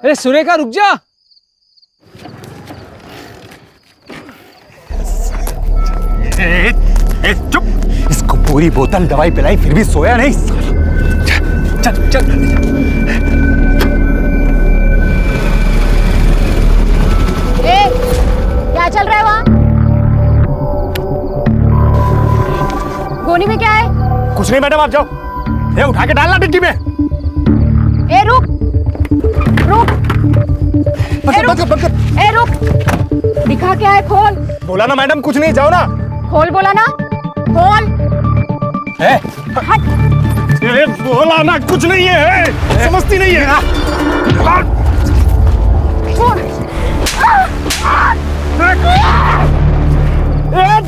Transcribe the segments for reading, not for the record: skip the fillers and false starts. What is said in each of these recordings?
अरे सुरेखा रुक जा। चुप। इसको पूरी बोतल दवाई पिलाई फिर भी सोया नहीं। चल चल। क्या चल रहा है वहाँ? गोनी में क्या है? कुछ नहीं मैडम, आप जाओ। ये उठा के डालना डिग्गी में। ए रुक रुक। ए रुक। दिखा क्या है? खोल। बोला ना मैडम कुछ नहीं, जाओ ना। खोल बोला ना, खोल। हट। ये बोला ना कुछ नहीं है, समझती नहीं है।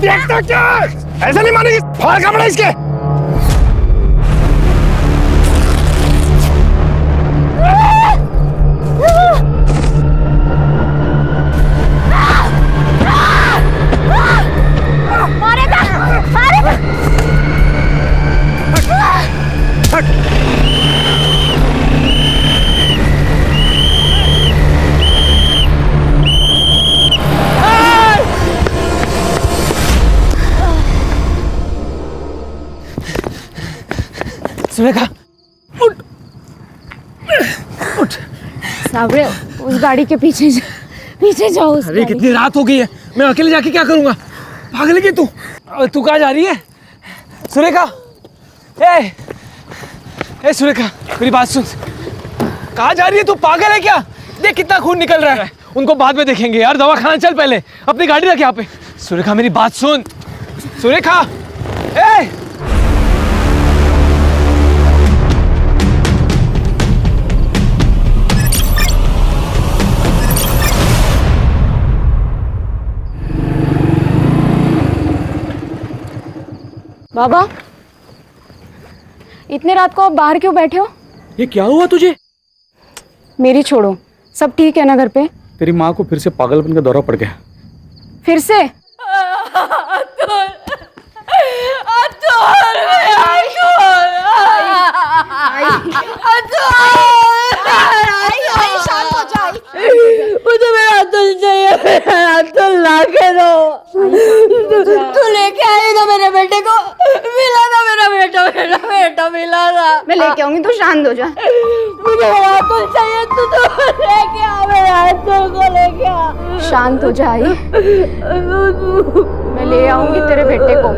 देखता क्या? ऐसा नहीं मानेगी, फाड़ का बड़ा इसके। सुरेखा उठ उठ। साबरे उस गाड़ी के पीछे जाओ। अरे कितनी रात हो गई है, मैं अकेले जाके क्या करूंगा? पागल है क्या तू? तू कहाँ जा रही है सुरेखा? ए सुरेखा मेरी बात सुन। कहाँ जा रही है तू? पागल है क्या? देख कितना खून निकल रहा है। उनको बाद में देखेंगे यार, दवा खाना। चल पहले अपनी गाड़ी रख यहाँ पे। सुरेखा मेरी बात सुन। सुरेखा बाबा, इतने रात को आप बाहर क्यों बैठे हो? ये क्या हुआ तुझे? मेरी छोड़ो, सब ठीक है ना घर पे? तेरी माँ को फिर से पागलपन का दौरा पड़ गया। फिर से? शांत हो जाओ। मुझे मेरा अतुल चाहिए, मेरा अतुल ला के दो। तू लेके आएगा मेरे बेटे को? मिला था मेरा बेटा मिला था। मैं लेके आऊंगी, तू शांत हो जा। मुझे मेरा अतुल चाहिए, तू तो लेके आ, मेरा अतुल को लेके आ। शांत हो जा। मैं ले आऊंगी तेरे बेटे को।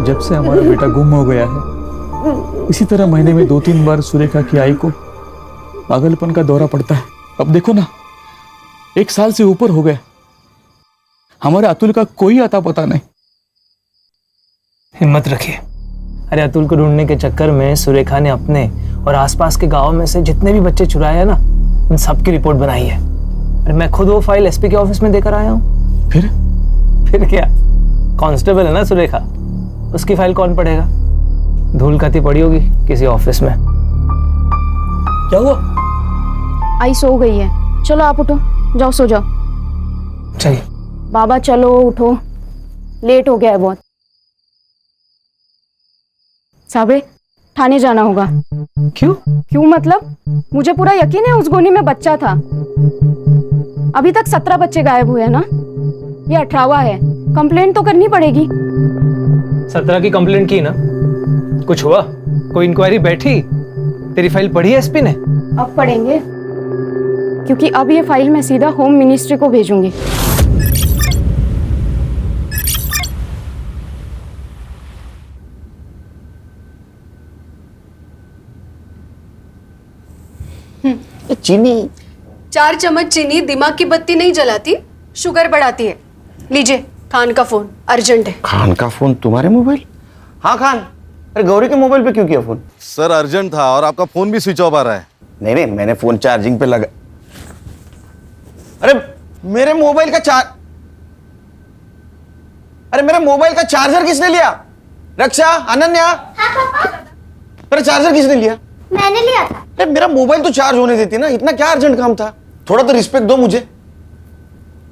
जब से हमारा बेटा गुम हो गया है, इसी तरह महीने में 2-3 बार सुरेखा की आई को पागलपन का दौरा पड़ता है। अब देखो ना, 1 साल से ऊपर हो गए, हमारे अतुल का कोई अता पता नहीं। हिम्मत रखिए। अरे अतुल को ढूंढने के चक्कर में सुरेखा ने अपने और आसपास के गांव में से जितने भी बच्चे चुराए हैं ना, उन सब की रिपोर्ट बनाई है। अरे मैं खुद वो फाइल एसपी के ऑफिस में देकर आया हूँ। फिर क्या? कांस्टेबल है ना सुरेखा, उसकी फाइल कौन पढ़ेगा? धूल खाती पड़ी होगी किसी ऑफिस में। क्या हुआ? आई सो गई है। चलो आप उठो, जाओ सो जाओ। चलिए बाबा चलो उठो, लेट हो गया है बहुत। साबरे थाने जाना होगा। क्यों मतलब? मुझे पूरा यकीन है उस गोनी में बच्चा था। अभी तक 17 बच्चे गायब हुए हैं ना, ये 18वां है। कंप्लेंट तो करनी पड़ेगी। 17 की कंप्लेंट की ना? कुछ हुआ? कोई इंक्वायरी बैठी? तेरी फाइल पढ़ी है एसपी ने? अब पढ़ेंगे, क्योंकि अब ये फाइल मैं सीधा होम मिनिस्ट्री को भेजूंगी। चीनी 4 चम्मच चीनी दिमाग की बत्ती नहीं जलाती, शुगर बढ़ाती है। लीजिए, खान का फोन अर्जेंट है। खान का फोन तुम्हारे मोबाइल? हाँ खान, अरे गौरी के मोबाइल पे क्यों किया फोन? सर अर्जेंट था और आपका फोन भी स्विच ऑफ आ रहा है। नहीं, मैंने फोन चार्जिंग पे लगा। अरे मेरे मोबाइल का चार्जर किसने लिया? रक्षा, अनन्या। अरे चार्जर किसने लिया? मैंने लिया था। अरे मेरा मोबाइल तो चार्ज होने देती ना, इतना क्या अर्जेंट काम था? थोड़ा तो रिस्पेक्ट दो मुझे।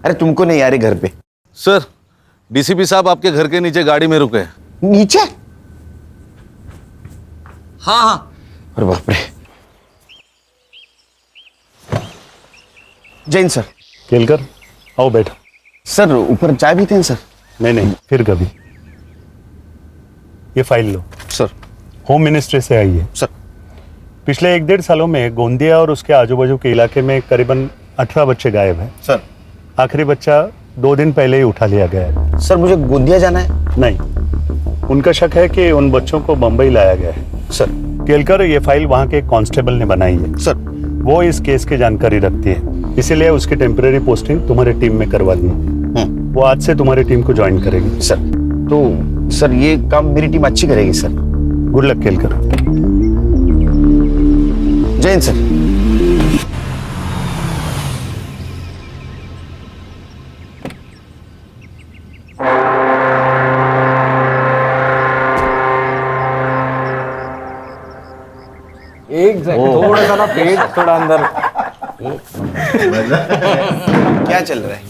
अरे तुमको नहीं यार घर पे। सर डीसीपी साहब आपके घर के नीचे गाड़ी में रुके। नीचे? हाँ। अरे बाप रे। जैन सर। केलकर आओ बैठो। सर ऊपर चाय पीते हैं सर? नहीं फिर कभी। ये फाइल लो। सर। होम मिनिस्ट्री से आई है। सर। पिछले 1-1.5 सालों में गोंदिया और उसके आजू बाजू के इलाके में करीबन 18 बच्चे गायब हैं। सर। आखिरी बच्चा 2 दिन पहले ही उठा लिया गया है। सर मुझे गोंदिया जाना है। नहीं, उनका शक है कि उन बच्चों को बम्बई लाया गया है। सर। केलकर ये फाइल वहाँ के कांस्टेबल ने बनाई है। सर। वो इस केस की जानकारी रखती है, इसीलिए उसकी टेम्परेरी पोस्टिंग तुम्हारे टीम में करवा दी है। वो आज से तुम्हारी टीम को ज्वाइन करेगी। सर तो सर ये काम मेरी टीम अच्छी करेगी sir. Good luck Kelkar. Jain sir. एक थोड़ा सा ना पेट थोड़ा अंदर। क्या चल रहा है?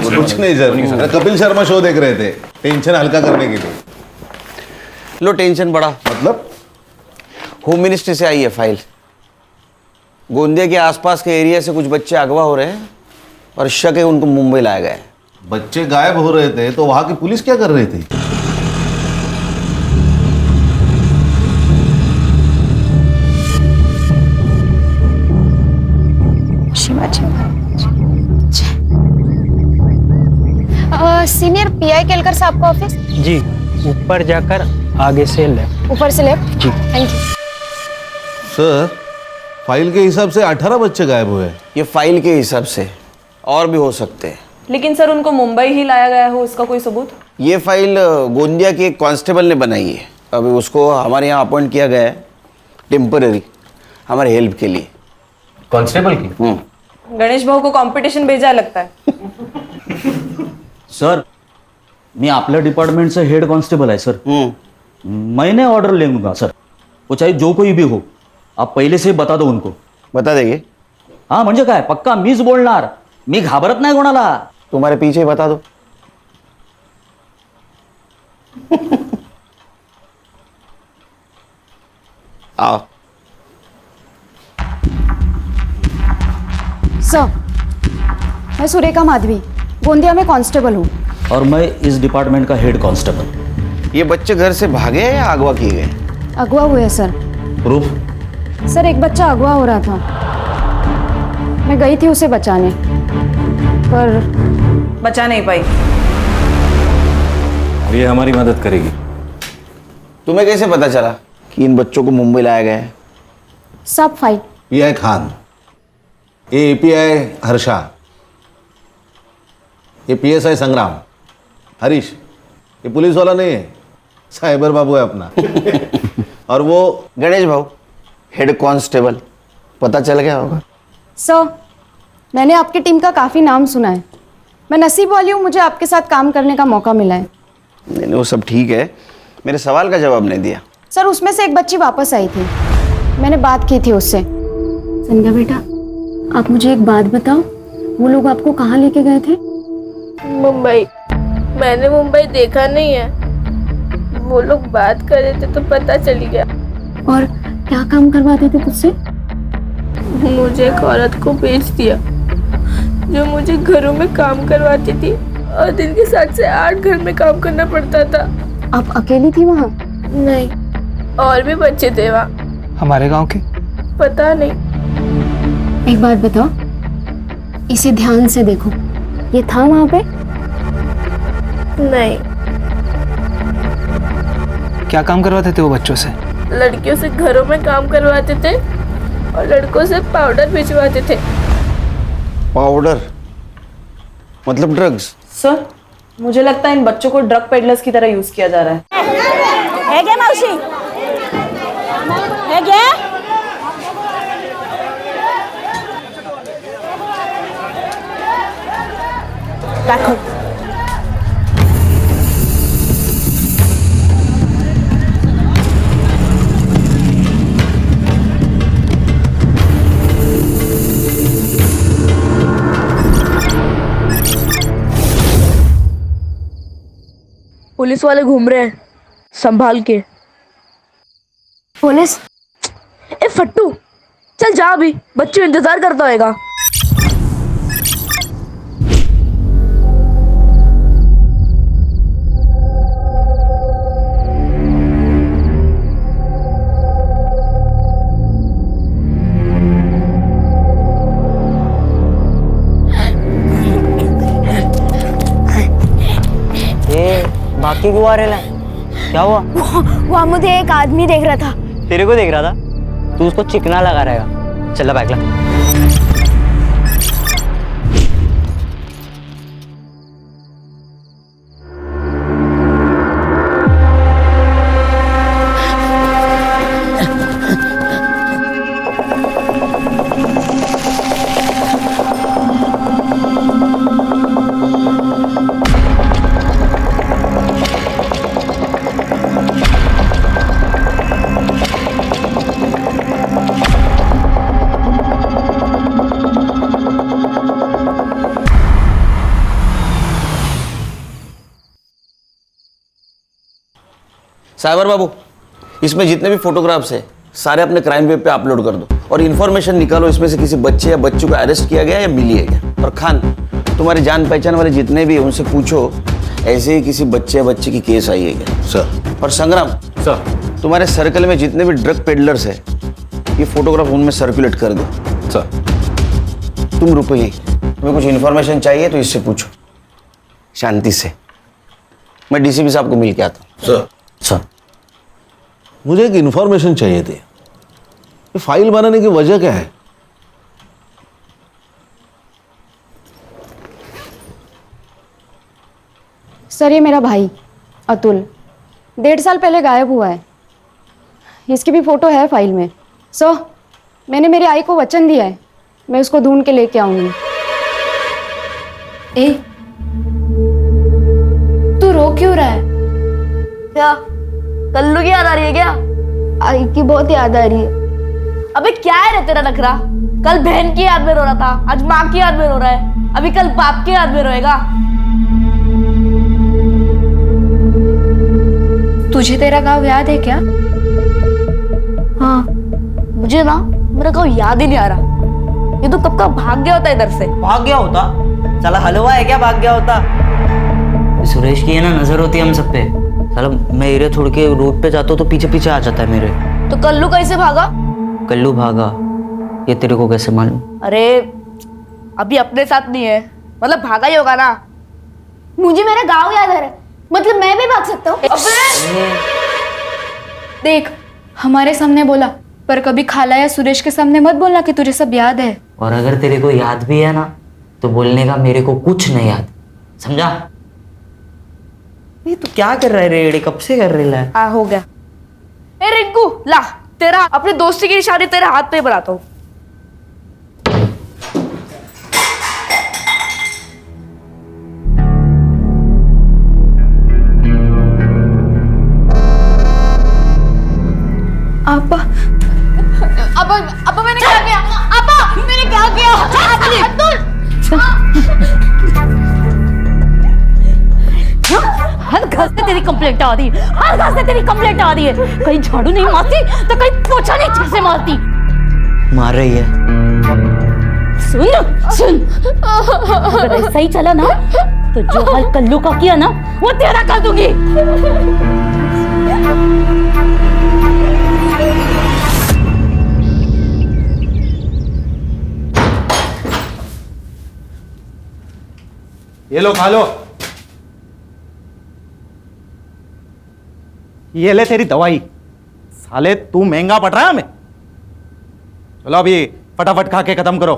कुछ नहीं सर, कपिल शर्मा शो देख रहे थे, टेंशन हल्का करने के लिए। लो टेंशन बढ़ा। मतलब? होम मिनिस्ट्री से आई है फाइल। गोंदिया के आसपास के एरिया से कुछ बच्चे अगवा हो रहे हैं और शक है उनको मुंबई लाया गया है। बच्चे गायब हो रहे थे तो वहां की पुलिस क्या कर रही थी? सीनियर पीआई केलकर साहब का ऑफिस? जी, ऊपर जाकर आगे से लेफ्ट। ऊपर से लेफ्ट? जी। Thank you. सर फाइल के हिसाब से 18 बच्चे गायब हुए। ये फाइल के हिसाब से और भी हो सकते हैं। लेकिन सर उनको मुंबई ही लाया गया हो, इसका कोई सबूत? ये फाइल गोंदिया के एक कांस्टेबल ने बनाई है। अभी उसको हमारे यहाँ अपॉइंट किया गया है टेम्पररी, हमारे हेल्प के लिए। कांस्टेबल की? गणेश भाऊ को कंपटीशन भेजा लगता है। सर मी आपल्या डिपार्टमेंटचा हेड कॉन्स्टेबल आहे सर। मैंने ऑर्डर लेंगा सर, वो चाहे जो कोई भी हो, आप पहले से बता दो उनको। बता देंगे? हाँ म्हणजे काय, पक्का मीच बोलणार, मी घाबरत नाही कोणाला। तुम्हारे पीछे ही बता दो। आओ। सर, मैं सुरेखा माधवी, गोंदिया में कांस्टेबल हूँ। और मैं इस डिपार्टमेंट का हेड कांस्टेबल। ये बच्चे घर से भागे या अगवा किए गए? अगवा हुए सर। प्रूफ? सर एक बच्चा अगवा हो रहा था, मैं गई थी उसे बचाने, पर बचा नहीं पाई। ये हमारी मदद करेगी। तुम्हें कैसे पता चला कि इन बच्चों को मुंबई लाया गया है? सब फाइल। पीआई खान, ये एपीआई हर्षा, ये पीएसआई संग्राम, हरीश, ये पुलिस वाला नहीं है, साइबर बाबू है अपना। और वो गणेश भाऊ, हेड कांस्टेबल। पता चल गया होगा। सर, मैंने आपकी टीम का काफ़ी नाम सुना है। मैं नसीब वाली हूँ, मुझे आपके साथ काम करने का मौका मिला है। नहीं वो सब ठीक है, मेरे सवाल का जवाब नहीं दिया। सर उसमें से एक बच्ची वापस आई थी, मैंने बात की थी उससे। संध्या बेटा, आप मुझे एक बात बताओ, वो लोग आपको कहाँ लेके गए थे? मुंबई। मैंने मुंबई देखा नहीं है, वो लोग बात कर रहे थे तो पता चल गया। और क्या काम करवाते थे तुझसे? मुझे एक औरत को बेच दिया जो मुझे घरों में काम करवाती थी और दिन के 7 से 8 घर में काम करना पड़ता था। आप अकेली थी वहाँ? नहीं, और भी बच्चे थे वहाँ। हमारे गांव के? पता नहीं। एक बात बताओ, इसे ध्यान से देखो, ये था वहाँ पे? नहीं। क्या काम करवाते थे वो बच्चों से? लड़कियों से घरों में काम करवाते थे और लड़कों से पाउडर भिजवाते थे। पाउडर मतलब ड्रग्स? सर मुझे लगता है इन बच्चों को ड्रग पेडलर्स की तरह यूज किया जा रहा है। क्या मौसी? है क्या? रखो। पुलिस वाले घूम रहे हैं, संभाल के। पुलिस? ए फट्टू, चल जा, अभी बच्चों इंतजार करता होगा। भाग के क्यों आ रहे हैं? क्या हुआ? वहाँ मुझे एक आदमी देख रहा था। तेरे को देख रहा था? तू उसको चिकना लगा रहेगा। चल बैग ला। साइबर बाबू, इसमें जितने भी फोटोग्राफ्स है सारे अपने क्राइम वेब पे अपलोड कर दो और इन्फॉर्मेशन निकालो इसमें से किसी बच्चे या बच्चों को अरेस्ट किया गया या मिली है क्या। और खान, तुम्हारे जान पहचान वाले जितने भी हैं उनसे पूछो ऐसे ही किसी बच्चे या बच्ची की केस आई है क्या। सर। और संग्राम सर। तुम्हारे सर्कल में जितने भी ड्रग पेडलर्स है ये फोटोग्राफ उनमें सर्कुलेट कर दो। सर। तुम रुको यही, तुम्हें कुछ इन्फॉर्मेशन चाहिए तो इससे पूछो शांति से। मैं डीसीपी साहब को मिल के आता हूँ। सर। सर। मुझे एक इन्फॉर्मेशन चाहिए थी। ये फाइल बनाने की वजह क्या है? सर, ये मेरा भाई अतुल 1.5 साल पहले गायब हुआ है। इसकी भी फोटो है फाइल में। सर, मैंने मेरी आई को वचन दिया है, मैं उसको ढूंढ के लेके आऊंगी। ए, तू रो क्यों रहा है? क्या कल्लू की याद आ रही है क्या? आई की बहुत याद आ रही है। अबे क्या है रे तेरा नखरा? कल बहन की याद में रो रहा था, आज माँ की याद में रो रहा है, अभी कल बाप की याद में रोएगा। तुझे तेरा गाँव याद है क्या? हाँ, मुझे ना मेरा गाँव याद ही नहीं आ रहा। ये तो कब का भाग गया होता इधर से। भाग गया होता? साला हलवा है क्या भाग गया होता? सुरेश की है ना नजर होती है हम सब पे। साला मैं एरिया छोड़ के रोड पे जाता हूँ तो पीछे पीछे आ जाता है मेरे। तो कल्लू कैसे भागा? कल्लू भागा ये तेरे को कैसे मालूम? अरे अभी अपने साथ नहीं है, मतलब भागा ही होगा ना। मुझे मेरा गाँव याद आ रहा है, मतलब मैं भी भाग सकता हूँ। देख, हमारे सामने बोला, पर कभी खाला या सुरेश के सामने मत बोलना कि तुझे सब याद है। और अगर तेरे को याद भी है ना तो बोलने का मेरे को कुछ नहीं याद, समझा? ये तू क्या कर रहा है रेडी? कब से कर रही है? हाँ, हो गया। ए रिंकू, ला तेरा अपने दोस्ती की निशानी तेरे हाथ पे बनाता हूँ। आपा, अब मैंने क्या किया? अब्बा मैंने क्या किया? अतुल! हर घर से तेरी कंप्लेंट आ रही है, हर घर से तेरी कंप्लेंट आ रही है। कहीं झाड़ू नहीं मारती तो कहीं पोछा नहीं ठीक से मारती। मार रही है। सुन सुन, अगर ऐसा ही चला ना तो जो हाल कल्लू का किया ना वो तेरा कर दूंगी। ये लो खा लो। ये ले तेरी दवाई। साले तू महंगा पड़ रहा है हमें। चलो अभी फटाफट खा के खत्म करो।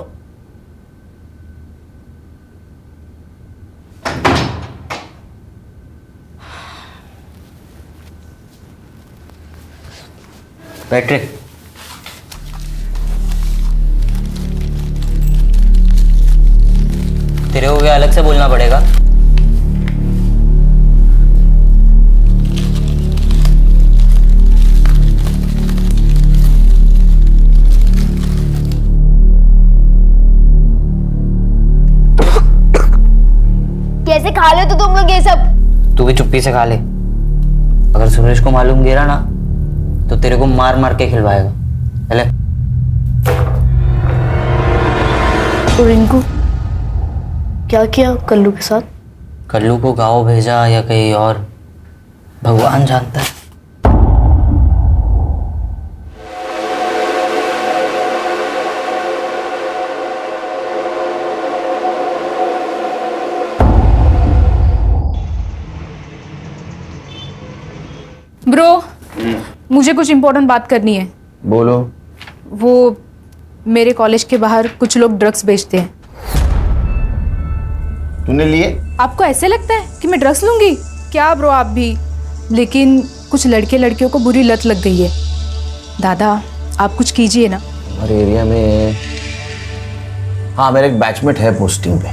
बैठ रे। तेरे को क्या अलग से बोलना पड़ेगा? कैसे खा ले तो तुम लोग ये सब? तू भी चुप्पी से खा ले। अगर सुरेश को मालूम गिरा ना तो तेरे को मार मार के खिलवाएगा। चले। तो रिंकू क्या किया कल्लू के साथ? कल्लू को गाँव भेजा या कहीं और भगवान जानता है। ब्रो, मुझे कुछ इम्पोर्टेंट बात करनी है। बोलो। वो मेरे कॉलेज के बाहर कुछ लोग ड्रग्स बेचते हैं। तूने लिए? आपको ऐसे लगता है कि मैं ड्रग्स लूंगी? क्या ब्रो आप भी? लेकिन कुछ लड़के लड़कियों को बुरी लत लग गई है। दादा आप कुछ कीजिए ना। हमारे एरिया में हाँ मेरा एक बैचमेट है पोस्टिंग पे,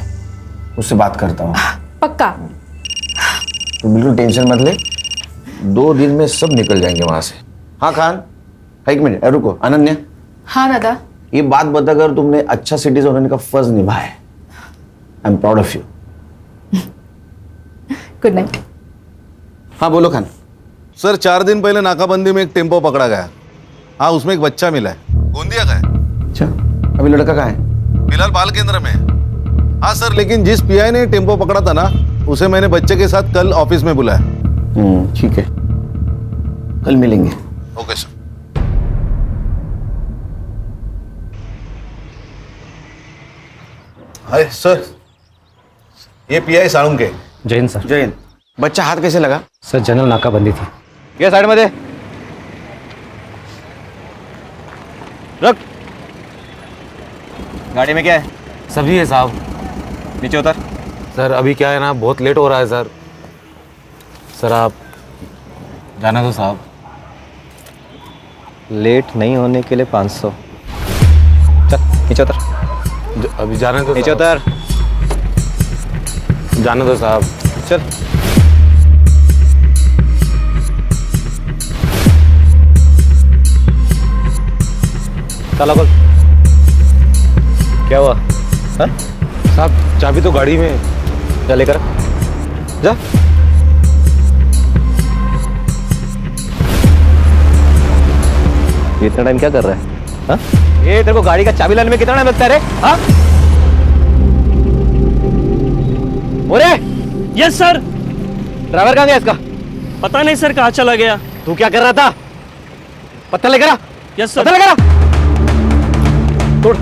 उससे बात करता हूँ। पक्का? तो बिल्कुल टेंशन मत ले, 2 दिन में सब निकल जाएंगे वहां से। हाँ खान, एक मिनट रुको। अनन्या। हाँ दादा। ये बात बताकर तुमने अच्छा सिटीजन होने का फर्ज निभाया है। I am proud of you. Good night. हाँ बोलो खान। सर 4 दिन पहले नाकाबंदी में एक टेम्पो पकड़ा गया। हाँ उसमें एक बच्चा मिला है, गोंदिया का है। अच्छा, अभी लड़का कहाँ है? फिलहाल बाल केंद्र में है। हाँ सर, लेकिन जिस पीआई ने टेम्पो पकड़ा था ना, उसे मैंने बच्चे के साथ कल ऑफिस में बुलाया। ठीक है, कल मिलेंगे। Okay sir. हाय सर, ये पीआई साळुंके। जैन सर। जैन, बच्चा हाथ कैसे लगा? सर जनरल नाकाबंदी थी। ये साइड में दे। रख। गाड़ी में क्या है? सब्जी है साहब। नीचे उतर। सर अभी क्या है ना, बहुत लेट हो रहा है सर। सर आप जाना दो साहब। लेट नहीं होने के लिए 500। चल नीचे उतर। अभी जाने दो। नीचे उतर। जाने दो साहब। चल। ताला खोल। क्या हुआ? हाँ? साहब चाबी तो गाड़ी में। जा लेकर जा। ये इतना टाइम क्या कर रहा है? हाँ? ये तेरे को गाड़ी का चाबी लाने में कितना टाइम लगता है रे? हाँ? ओरे! Yes sir. ड्राइवर कहाँ गया इसका? पता नहीं सर कहाँ चला गया। तू क्या कर रहा था? पत्थर लेकर आ। Yes sir. पत्थर लेकर आ। तोड़।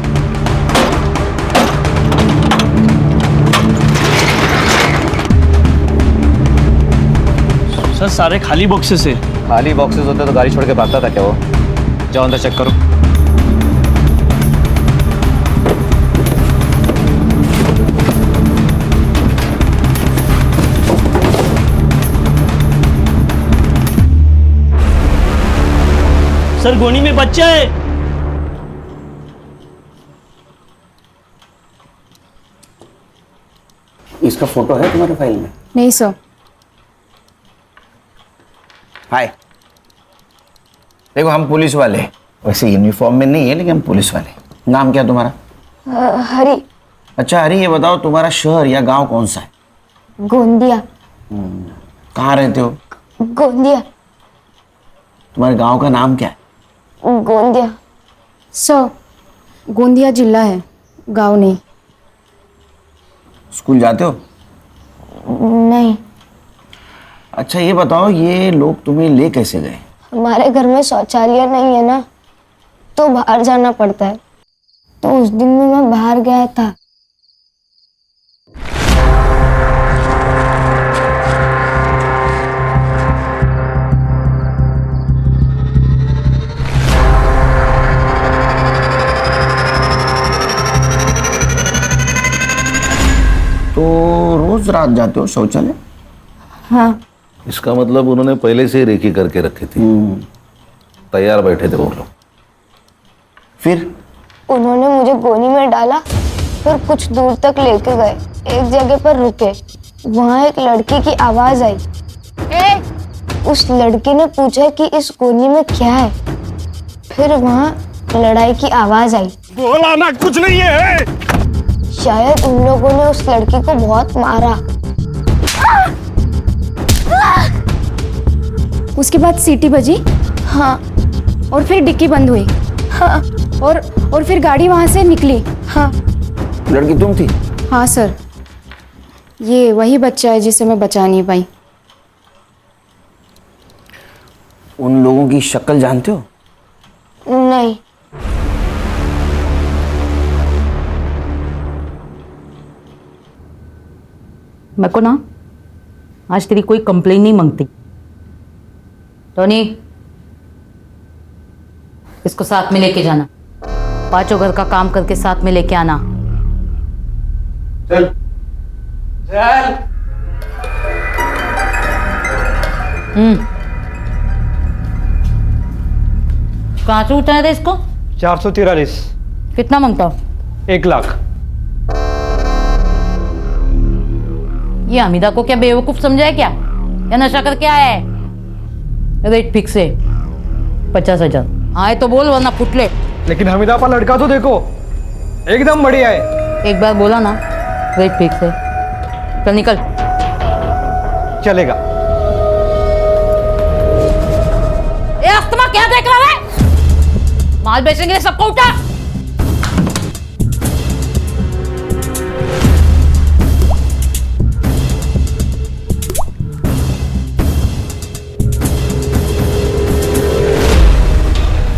सर सारे खाली बॉक्सेस है। खाली बॉक्सेस होते तो गाड़ी छोड़ के भागता था क्या वो? जाओ अंदर चेक करो। सर गोनी में बच्चा है। इसका फोटो है तुम्हारे फाइल में? नहीं सर। हाय, देखो हम पुलिस वाले, वैसे यूनिफॉर्म में नहीं है लेकिन हम पुलिस वाले। नाम क्या तुम्हारा? हरी। अच्छा हरी, ये बताओ तुम्हारा शहर या गांव कौन सा है? गोंदिया। कहाँ रहते हो? गोंदिया। तुम्हारे गांव का नाम क्या है? गोंदिया। सर गोंदिया जिला है, गांव नहीं। स्कूल जाते हो? नहीं। अच्छा ये बताओ, ये लोग तुम्हें ले कैसे गए? हमारे घर में शौचालय नहीं है ना, तो बाहर जाना पड़ता है। तो उस दिन में मैं बाहर गया था। तो रोज रात जाते हो शौचालय? हाँ। इसका मतलब उन्होंने पहले से ही रेकी करके रखी थी। तैयार बैठे थे वो लोग। फिर उन्होंने मुझे गोनी में डाला, फिर कुछ दूर तक लेके गए। एक जगह पर रुके, वहाँ एक लड़की की आवाज आई। उस लड़की ने पूछा कि इस गोनी में क्या है। फिर वहाँ लड़ाई की आवाज आई। बोला ना कुछ नहीं है। शायद उन लोगों ने उस लड़की को बहुत मारा। उसके बाद सीटी बजी। हाँ। और फिर डिक्की बंद हुई। हाँ। और फिर गाड़ी वहां से निकली। हाँ। लड़की तुम थी? हाँ सर, ये वही बच्चा है जिसे मैं बचा नहीं पाई। उन लोगों की शक्ल जानते हो? नहीं। मेरे को ना आज तेरी कोई कंप्लेन नहीं मांगती। टोनी, इसको साथ में लेके जाना, पांचों घर का काम करके साथ में लेके आना। चल चल। कहाँ से उठाया था इसको? 443। कितना मांगता हो? 1 लाख। ये हमीदा को क्या बेवकूफ समझा है क्या? या नशा करके आया है? रेट फिक्स है 50,000। आए तो बोल वरना फुटले। लेकिन हमीदा का लड़का तो देखो, एकदम बढ़िया है। एक बार बोला ना, रेट फिक्स है। चल निकल। चलेगा। ए अस्तमा, क्या देख रहा है? माल बेचेंगे सबको उठा।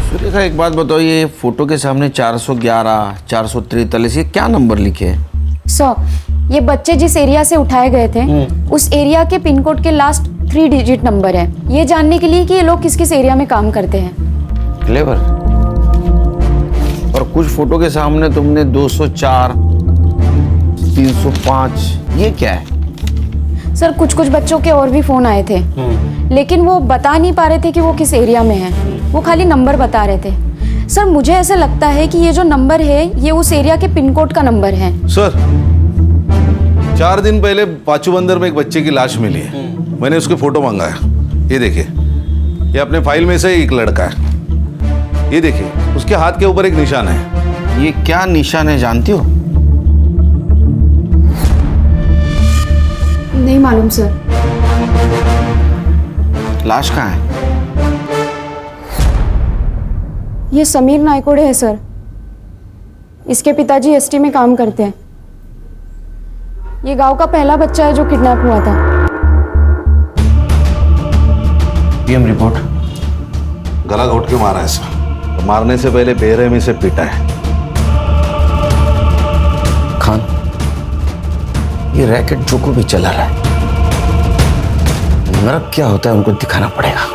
सुरेखा, एक बात बताओ, ये फोटो के सामने 411, 443, ये क्या नंबर लिखे हैं? सर, ये बच्चे जिस एरिया से उठाए गए थे उस एरिया के पिन कोड के लास्ट 3 डिजिट नंबर है, ये जानने के लिए कि ये लोग किस किस एरिया में काम करते हैं। क्लेवर। और कुछ फोटो के सामने तुमने 204, 305, ये क्या है? सर, कुछ कुछ बच्चों के और भी फोन आए थे, लेकिन वो बता नहीं पा रहे थे कि वो किस एरिया में है, वो खाली नंबर बता रहे थे। सर, मुझे ऐसा लगता है कि ये जो नंबर है ये उस एरिया के पिन कोड का नंबर है। सर, 4 दिन पहले पाचू बंदर में एक बच्चे की लाश मिली है, मैंने उसके फोटो मंगाया। ये देखिए, ये अपने फाइल में से एक लड़का है। ये देखिए, उसके हाथ के ऊपर एक निशान है। ये क्या निशान है जानती हो? नहीं मालूम सर। लाश कहाँ है? ये समीर नायकोड़े है सर, इसके पिताजी एसटी में काम करते हैं। ये गांव का पहला बच्चा है जो किडनैप हुआ था। PM report. गला घोट के मारा है सर, तो मारने से पहले बेरहमी से पीटा है। खान, ये रैकेट जो को भी चला रहा है, नरक क्या होता है उनको दिखाना पड़ेगा।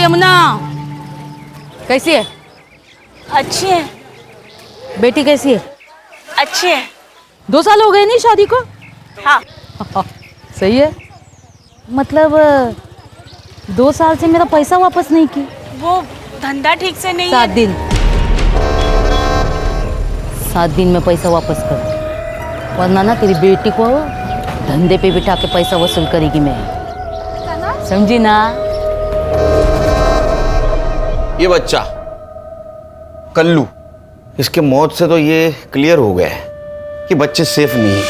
यमुना कैसी है? अच्छी है। बेटी कैसी है? अच्छी है। 2 साल हो गए नहीं शादी को? हाँ। सही है। मतलब 2 साल से मेरा पैसा वापस नहीं की। वो धंधा ठीक से नहीं 7 दिन 7 दिन में पैसा वापस कर, वरना ना तेरी बेटी को धंधे पे बिठा के पैसा वसूल करेगी मैं, समझी ना? ये बच्चा कल्लू, इसके मौत से तो ये क्लियर हो गया है कि बच्चे सेफ नहीं है।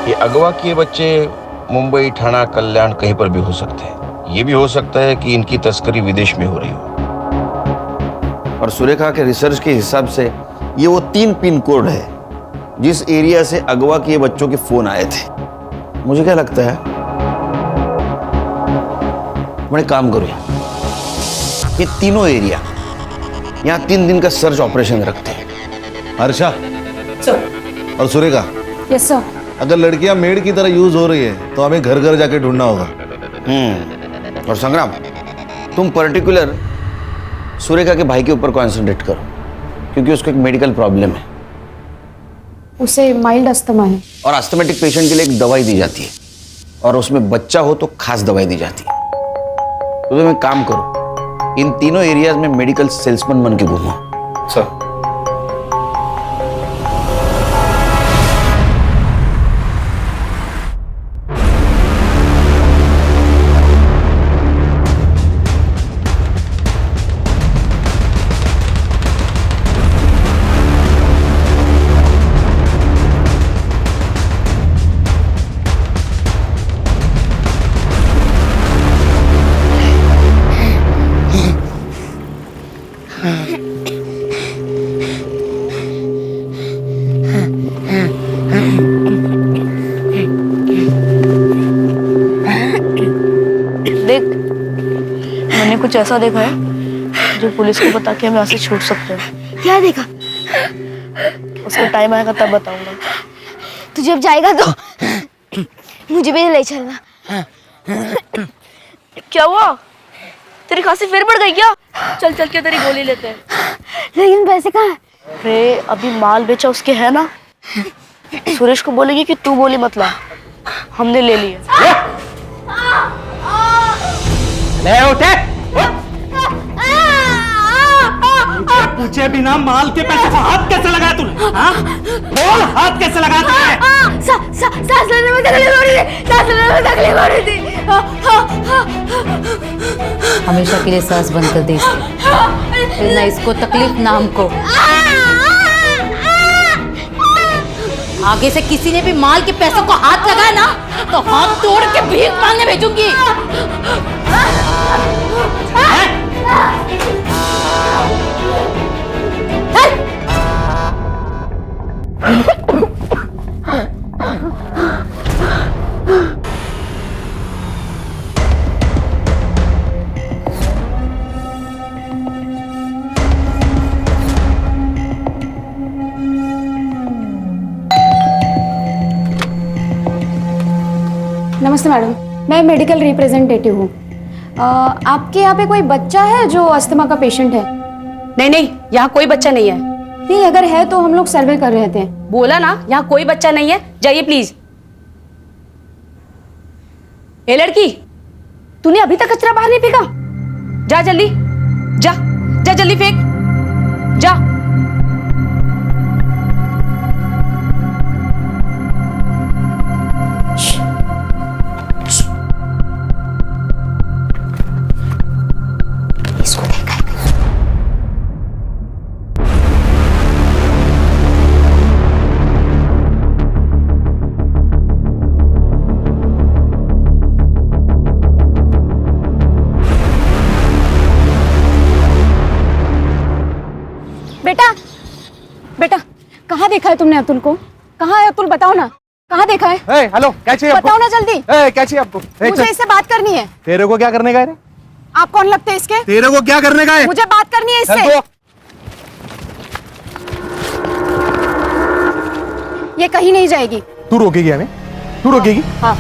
ये अगवा किए बच्चे मुंबई, ठाणा, कल्याण कहीं पर भी हो सकते हैं। ये भी हो सकता है कि इनकी तस्करी विदेश में हो रही हो। और सुरेखा के रिसर्च के हिसाब से ये वो 3 पिन कोड है जिस एरिया से अगवा किए बच्चों के फोन आए थे। मुझे क्या लगता है, बड़े काम करो, ये तीनों एरिया यहाँ 3 दिन का सर्च ऑपरेशन रखते हैं। हर्षा सर। और सुरेखा, यस सर। अगर लड़कियां मेड की तरह यूज हो रही है तो हमें घर घर जाके ढूंढना होगा। और संग्राम, तुम पर्टिकुलर सुरेखा के भाई के ऊपर कॉन्सेंट्रेट करो, क्योंकि उसको एक मेडिकल प्रॉब्लम है। उसे माइल्ड अस्थमा है। और अस्थमेटिक पेशेंट के लिए एक दवाई दी जाती है, और उसमें बच्चा हो तो खास दवाई दी जाती है। तो तुम एक काम करो, इन तीनों एरियाज में मेडिकल सेल्समैन बन के घूमो। सर। कुछ ऐसा देखा है जो पुलिस को बता के हम यहाँ से छूट सकते हैं। क्या देखा? उसका टाइम आएगा तब बताऊंगा। तू जब जाएगा तो मुझे भी ले चलना। क्या हुआ? तेरी खांसी फिर बढ़ गई क्या? चल चल के तेरी गोली लेते हैं। लेकिन पैसे कहाँ है? अरे अभी माल बेचा उसके है ना, सुरेश को बोलेगी कि तू गोली मत ला, हमने ले लिए। ले उठे। पूछे बिना माल के पैसे को हाथ कैसे लगाया तूने? हाँ? बोल, हाथ कैसे लगाया तूने? सांस लेने में तकलीफ हो रही थी, सांस लेने में तकलीफ हो रही थी। हमेशा के लिए सांस बंद कर दे इसकी। फिर ना इसको तकलीफ ना हमको। आगे से किसी ने भी माल के पैसों को हाथ लगाया ना तो हाथ तोड़ के भीख मांगने भेजूंगी। नमस्ते मैडम, मैं मेडिकल रिप्रेजेंटेटिव हूँ। आपके यहाँ पे कोई बच्चा है जो अस्थमा का पेशेंट है? नहीं नहीं, यहाँ कोई बच्चा नहीं है। नहीं, अगर है तो हम लोग सर्वे कर रहे थे। बोला ना, यहाँ कोई बच्चा नहीं है, जाइए प्लीज। ए लड़की, तूने अभी तक कचरा बाहर नहीं फेंका? जा जल्दी, जा जा जल्दी फेंक, जा। इसको देखा है? बेटा, बेटा, कहाँ देखा है तुमने अतुल को? कहाँ है अतुल? बताओ ना, कहाँ देखा है? हेलो, क्या चाहिए आपको? बताओ ना जल्दी। क्या चाहिए आपको? मुझे इससे बात करनी है। तेरे को क्या करने का है? आप कौन लगते हैं इसके? तेरे को क्या करने का है? मुझे बात करनी है इससे। ये कहीं नहीं जाएगी। तू रोकेगी हमें? तू रोकेगी? हाँ।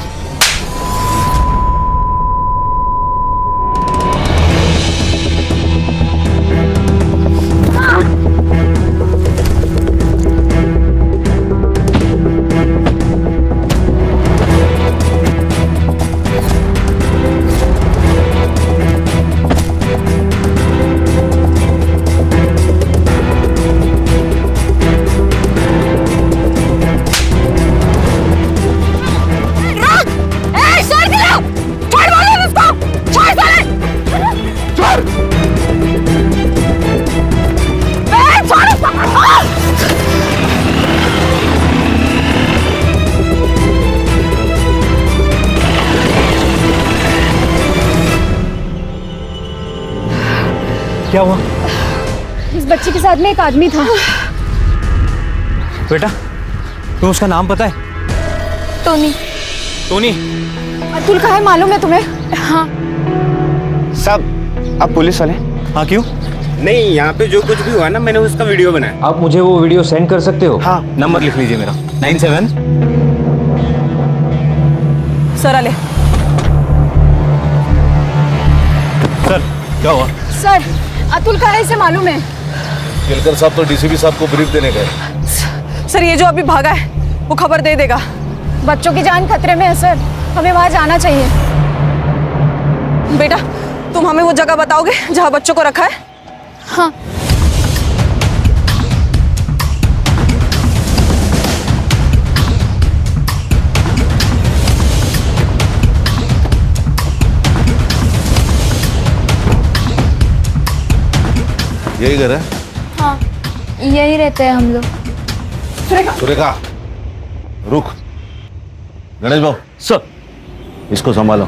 क्या हुआ? इस बच्चे के साथ में एक आदमी था। बेटा, तुम्हें उसका नाम पता है? टोनी। टोनी? अतुल कहाँ है मालूम है तुम्हें? हाँ। साहब, आप पुलिस वाले? हाँ, क्यों? नहीं, यहाँ पे जो कुछ भी हुआ ना, मैंने उसका वीडियो बनाया। आप मुझे वो वीडियो सेंड कर सकते हो? हाँ। नंबर लिख लीजिए मेरा, 97। सर आले। सर, क्या हुआ? सर, अतुल कहाँ है इसे मालूम है? केलकर साहब तो डीसीपी साहब को ब्रीफ देने गए। सर, ये जो अभी भागा है वो खबर दे देगा। बच्चों की जान खतरे में है सर, हमें वहां जाना चाहिए। बेटा, तुम हमें वो जगह बताओगे जहाँ बच्चों को रखा है? हाँ। यही घर है? हाँ, यही रहते हैं हम लोग। सुरेखा, रुक। गणेश भाऊ, सर, इसको संभालो।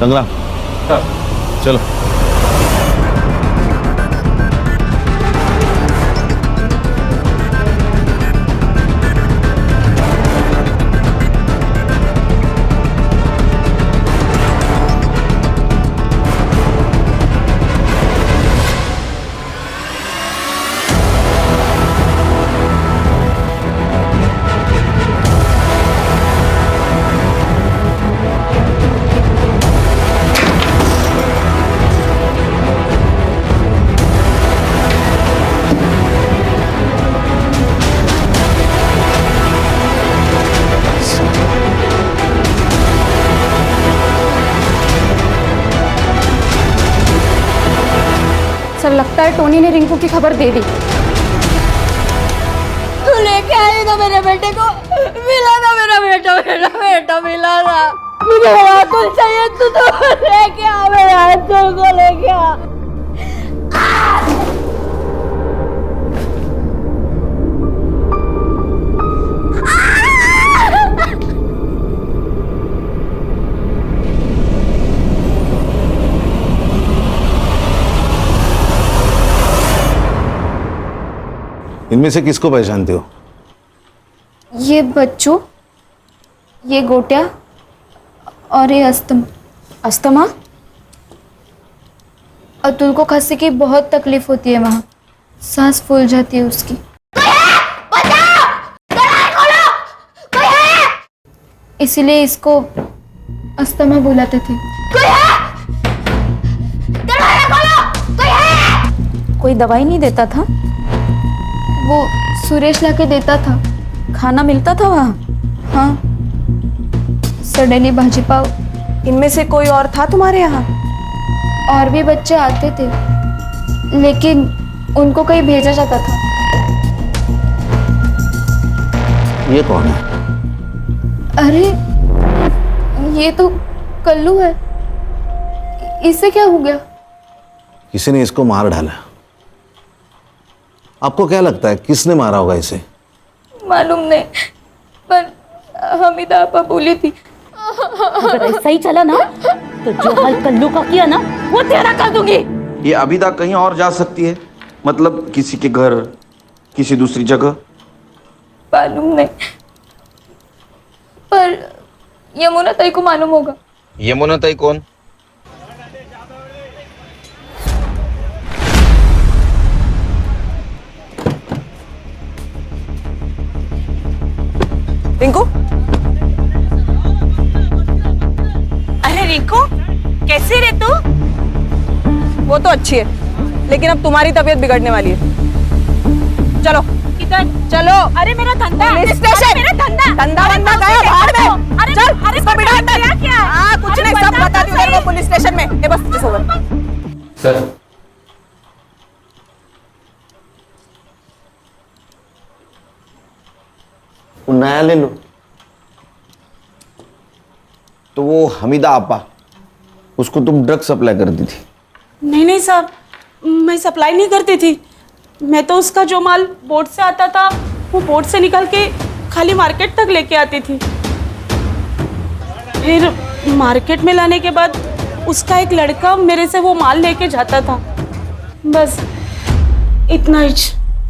संग्राम, चलो। लगता है टोनी ने रिंकू की खबर दे दी। तू लेके आई ना मेरे बेटे को, मिला ना मेरा बेटा, मेरा बेटा मिला ना। मुझे मेरा अतुल चाहिए, तू तो लेके आ, मेरा अतुल को लेके आ। इनमें से किसको पहचानते हो? ये बच्चू, ये गोटिया और ये अस्थमा। अतुल को खांसी की बहुत तकलीफ होती है, वहाँ सांस फूल जाती है उसकी। इसीलिए इसको अस्थमा बुलाते थे। कोई दवाई नहीं देता था? वो सुरेश लाके देता था। खाना मिलता था वहाँ? हाँ, सडली भाजी पाव। इनमें से कोई और था तुम्हारे यहाँ? और भी बच्चे आते थे, लेकिन उनको कहीं भेजा जाता था। ये कौन है? अरे ये तो कल्लू है, इससे क्या हो गया? किसी ने इसको मार डाला। आपको क्या लगता है किसने मारा होगा इसे? मालूम नहीं, पर हमीदा आपा बोली थी। अगर ऐसा ही चला ना तो जो हाल कल्लू का किया ना वो तेरा कर दूंगी। ये अभिदा कहीं और जा सकती है, मतलब किसी के घर, किसी दूसरी जगह? मालूम नहीं, पर यमुना ताई को मालूम होगा। यमुना ताई कौन? रिंकू, अरे रिंकू कैसी रे तू? वो तो अच्छी है, लेकिन अब तुम्हारी तबीयत बिगड़ने वाली है। चलो किधर? चलो। अरे मेरा धंधा, पुलिस स्टेशन। मेरा धंधा, धंधा वंदा गया बाहर में। अरे चल, अरे इसको बिठा दे। क्या? हाँ कुछ नहीं, सब बता दूँ तेरे को पुलिस स्टेशन में। ये बस ओवर। सर नया ले लो। तो वो हमीदा आपा, उसको तुम ड्रग सप्लाई करती थी? नहीं नहीं साहब, मैं सप्लाई नहीं करती थी। मैं तो उसका जो माल बोट से आता था वो बोट से निकाल के खाली मार्केट तक लेके आती थी। फिर मार्केट में लाने के बाद उसका एक लड़का मेरे से वो माल लेके जाता था। बस इतना ही।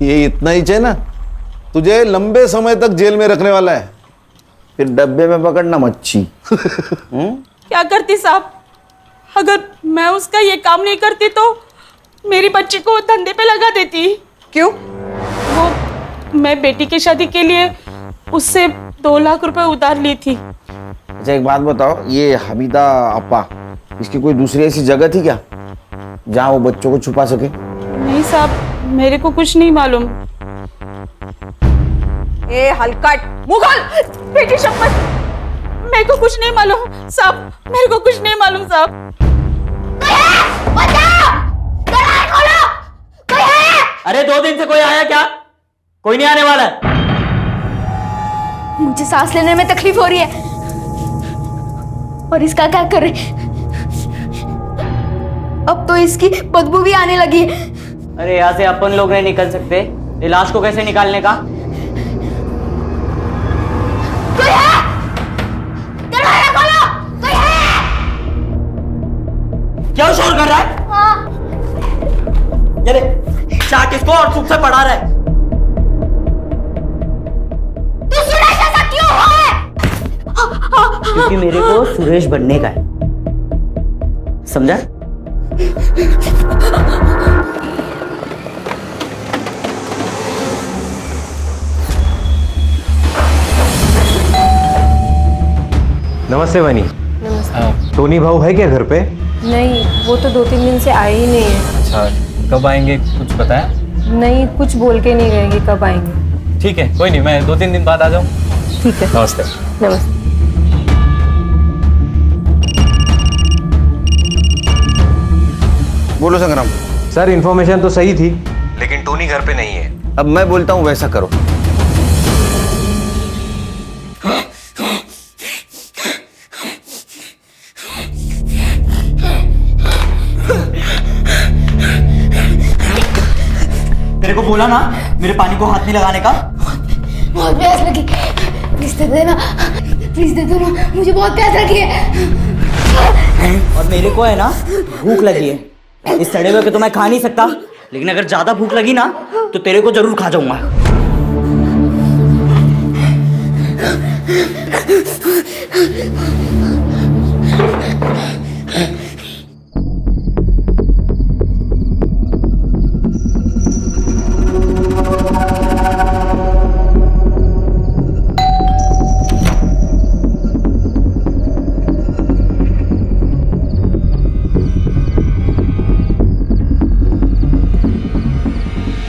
ये इतना ही है ना, तुझे लंबे समय तक जेल में रखने वाला है। फिर डब्बे में पकड़ना मच्छी। क्या करती साहब, अगर मैं उसका ये काम नहीं करती तो मेरी बच्ची को धंधे पे लगा देती। क्यों? वो मैं बेटी की शादी के लिए उससे 2 लाख रुपए उधार ली थी। अच्छा एक बात बताओ, ये हमीदा आपा, इसकी कोई दूसरी ऐसी जगह थी क्या जहाँ वो बच्चों को छुपा सके? नहीं साहब, मेरे को कुछ नहीं मालूम। ए हलकट मुगल, बेटी शपथ, मेरे को कुछ नहीं मालूम साहब, मेरे को कुछ नहीं मालूम साहब। अरे 2 दिन से कोई आया क्या? कोई नहीं आने वाला है। मुझे सांस लेने में तकलीफ हो रही है, और इसका क्या करे? अब तो इसकी बदबू भी आने लगी है। अरे यहाँ से अपन लोग नहीं निकल सकते, ये लाश को कैसे निकालने का? कोई है? दरवाजा खोलो, कोई है? क्या शोर कर रहा है? हाँ। ये देख, चाक इसको और चुप से पढ़ा रहा है। तू सुरेश ऐसा क्यों है? क्योंकि मेरे को सुरेश बनने का है, समझा? नमस्ते वानी। नमस्ते। टोनी भाऊ है क्या घर पे? नहीं, वो तो 2-3 दिन से आए ही नहीं है। अच्छा, कब आएंगे कुछ बताया? नहीं, कुछ बोल के नहीं गए कि कब आएंगे। ठीक है, कोई नहीं, मैं 2-3 दिन बाद आ जाऊँ। ठीक है। नमस्ते। नमस्ते। बोलो संग्राम। सर इन्फॉर्मेशन तो सही थी, लेकिन टोनी घर पे नहीं है। अब मैं बोलता हूँ वैसा करो। तेरे को बोला ना मेरे पानी को हाथ नहीं लगाने का। बहुत प्यास लगी, प्लीज दे देना, प्लीज दे दो ना, मुझे बहुत प्यास लगी है। और मेरे को है ना भूख लगी है। इस सड़े हुए के तो मैं खा नहीं सकता, लेकिन अगर ज्यादा भूख लगी ना तो तेरे को जरूर खा जाऊंगा।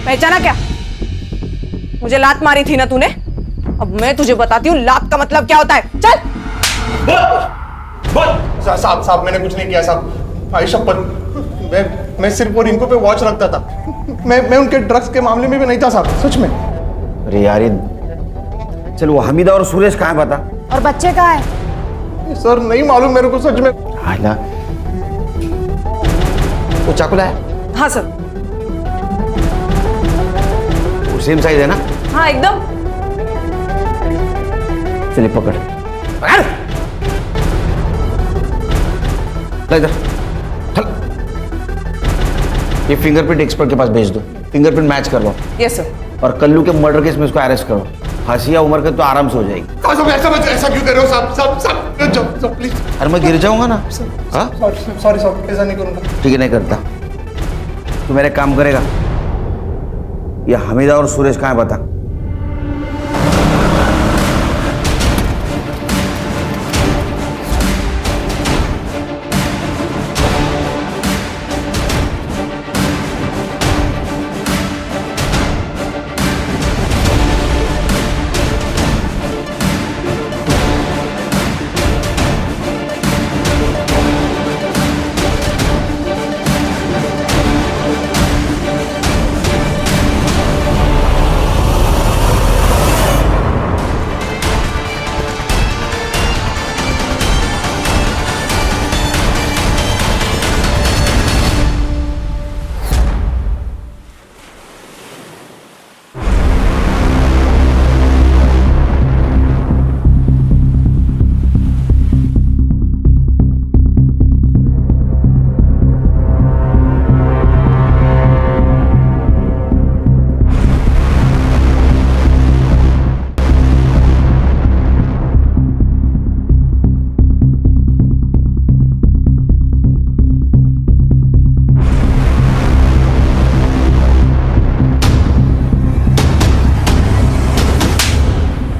पहचाना क्या? मुझे लात मारी थी ना तूने, अब मैं तुझे बताती हूँ लात का मतलब क्या होता है। चल। साहब साहब मैंने कुछ नहीं किया साहब, भाई शपथ। मैं सिर्फ और इनको पे वॉच रखता था। मैं उनके ड्रग्स के मामले में भी नहीं था साहब, सच में। अरे यार चल वो हमीदा और सुरेश कहाँ है बता। और बच्चे कहाँ है? सर नहीं मालूम मेरे को सच में। आला वो चाकू लाया? हाँ सर। वो सेम साइज है ना? हाँ एकदम। चलिए पकड़ पकड़। ला इधर चल। ये फिंगरप्रिंट एक्सपर्ट के पास भेज दो, फिंगरप्रिंट मैच करवाओ। Yes sir. और कल्लू के मर्डर केस में उसको अरेस्ट करो। हंसिया उम्र के तो आराम से हो जाएगी। ऐसा क्यों कर रहे हो साहब? साहब प्लीज। अरे मैं गिर जाऊंगा ना। हाँ सॉरी साहब, ऐसा नहीं करूंगा। ठीक है नहीं करता। तू मेरे काम करेगा। ये हमीदा और सुरेश कहाँ है बता।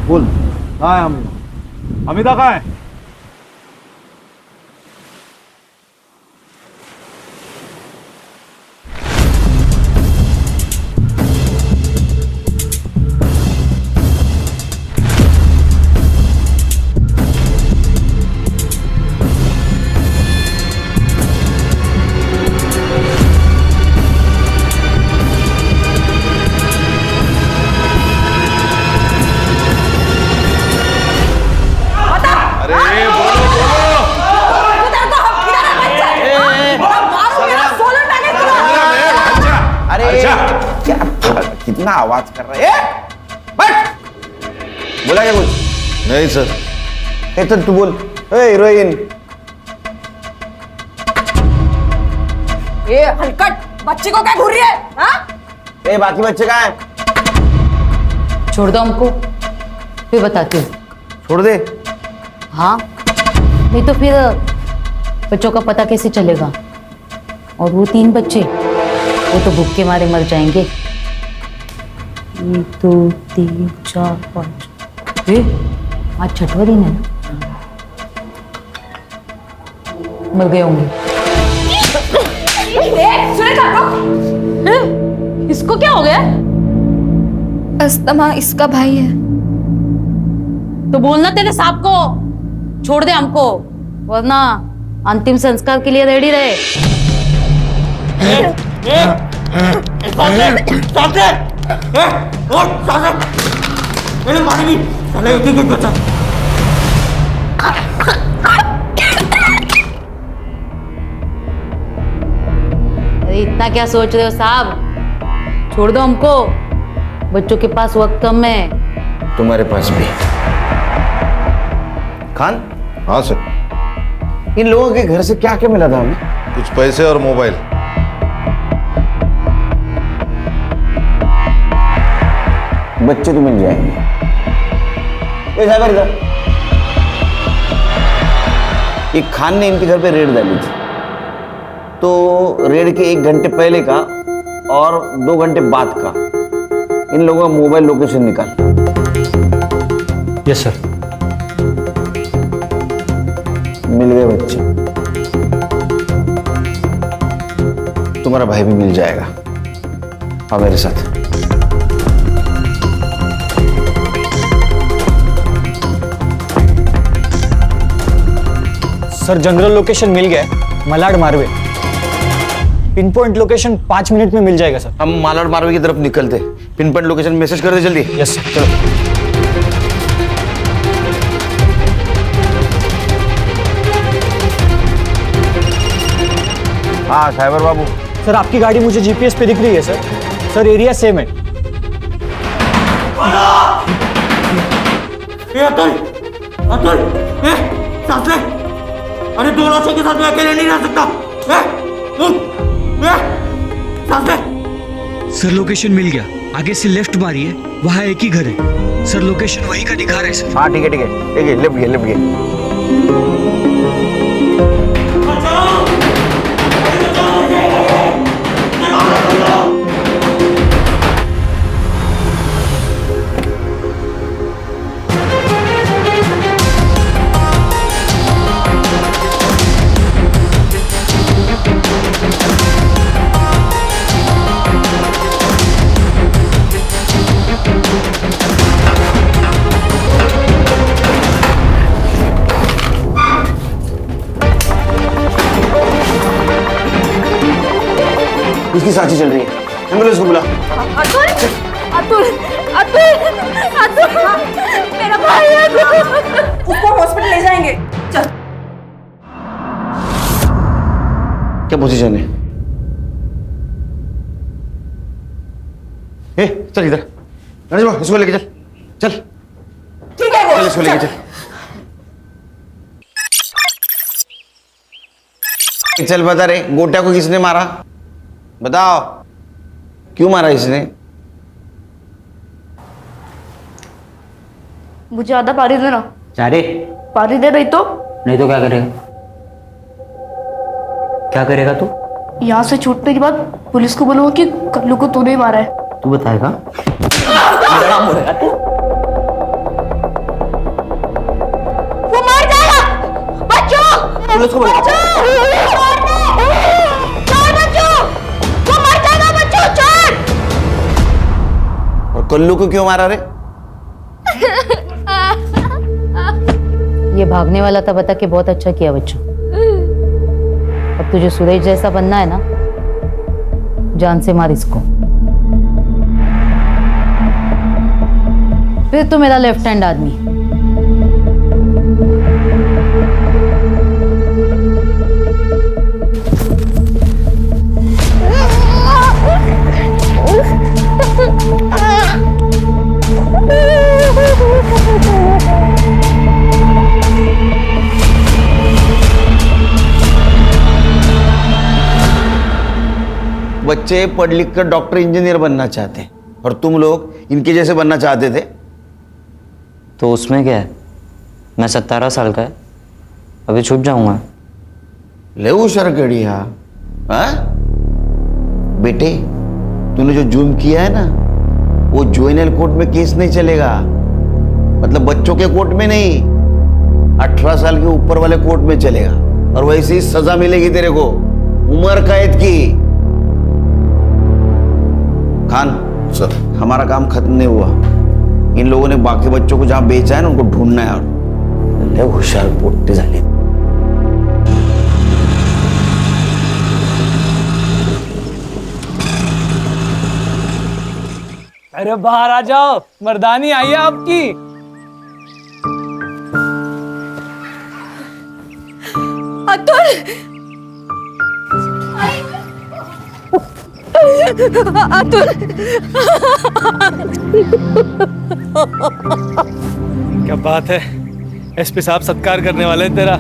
बोल। कहाँ है हमीदा? कहाँ है? कितना आवाज कर रहा है? बट बोला क्या कुछ? नहीं सर। चल तू बोल। हीरोइन। ये हलकट बच्ची को क्या घूर रही है? हाँ? बाकी बच्चे कहाँ हैं? छोड़ दो हमको, फिर बताती हूँ। छोड़ दे? हाँ नहीं तो फिर बच्चों का पता कैसे चलेगा? और वो 3 बच्चे, वो तो भूख के मारे मर जाएंगे। 1 2 3 4 5। आज 6वां दिन है ना? मर गए होंगे। इसको क्या हो गया? अस्तमा इसका भाई है। तो बोलना तेरे सांप को छोड़ दे हमको, वरना अंतिम संस्कार के लिए रेडी रहे। अरे इतना क्या सोच रहे हो साहब, छोड़ दो हमको, बच्चों के पास वक्त कम है। तुम्हारे पास भी। खान। हाँ सर। इन लोगों के घर से क्या क्या मिला था हमें? कुछ पैसे और मोबाइल। बच्चे तो मिल जाएंगे। इधर एक खान ने इनके घर पे रेड डाली थी, तो रेड के 1 घंटे पहले का और 2 घंटे बाद का इन लोगों का मोबाइल लोकेशन निकाल। Yes sir. मिल गए बच्चे। तुम्हारा भाई भी मिल जाएगा। आओ मेरे साथ। सर जनरल लोकेशन मिल गया है, Malad Marve. Pin point location 5 minute में मिल जाएगा सर। हम मालाड मारवे की तरफ निकलते। पिन पॉइंट लोकेशन मैसेज कर दे जल्दी। यस सर, चलो। हाँ साइबर बाबू। सर आपकी गाड़ी मुझे जीपीएस पे दिख रही है सर। सर एरिया सेम है। अरे 2 लाशों के साथ मैं अकेले नहीं रह सकता। सर लोकेशन मिल गया, आगे से लेफ्ट मारिए, वहाँ एक ही घर है। सर लोकेशन वहीं का दिखा रहा है सर। हाँ ठीक है ठीक है ठीक है, लिप गए। इसकी सांसें चल रही है, एम्बुलेंस को बुला। अतुल, अतुल, अतुल, अतुल, मेरा भाई है अतुल। उसको हॉस्पिटल ले जाएंगे। चल। क्या पोजीशन है? चल इधर। गणेश बाबू इसको लेके चल। चल। ठीक है वो। चल इसको लेके चल। चल बता रे, गोटा को किसने मारा? बताओ, क्यों मारा इसने? मुझे आधा पारी देना। चारे पारी दे, नहीं तो क्या करेगा? क्या करेगा तू? यहाँ से छूटने के बाद पुलिस को बोलूंगा कि कल्लू को तूने ही मारा है। तू बताएगा? वो मर जाएगा। बच्चों, पुलिस को बुलाओ। कल्लू को क्यों मारा रे? ये भागने वाला था, बता के बहुत अच्छा किया बच्चों। अब तुझे सुरेश जैसा बनना है ना, जान से मार इसको। फिर तो मेरा लेफ्ट हैंड आदमी। बच्चे पढ़ लिख कर डॉक्टर इंजीनियर बनना चाहते हैं और तुम लोग इनके जैसे बनना चाहते थे। तो उसमें क्या है? मैं 17 साल का है, अभी छूट जाऊंगा। ले होशियार गड़िया। हाँ बेटे, तूने जो जुर्म किया है ना, वो जुवेनाइल कोर्ट में केस नहीं चलेगा। मतलब बच्चों के कोर्ट में नहीं, 18 साल के ऊपर वाले कोर्ट में चलेगा। और वैसे ही सजा मिलेगी तेरे को, उम्र कैद की। खान सर, हमारा काम खत्म नहीं हुआ। इन लोगों ने बाकी बच्चों को जहां बेचा है ना, उनको ढूंढना है। और होशियार पोट्टे झाले। अरे बाहर आ जाओ, मर्दानी आई है आपकी। अतुल, अतुल, क्या बात है, एसपी साहब सत्कार करने वाले हैं तेरा।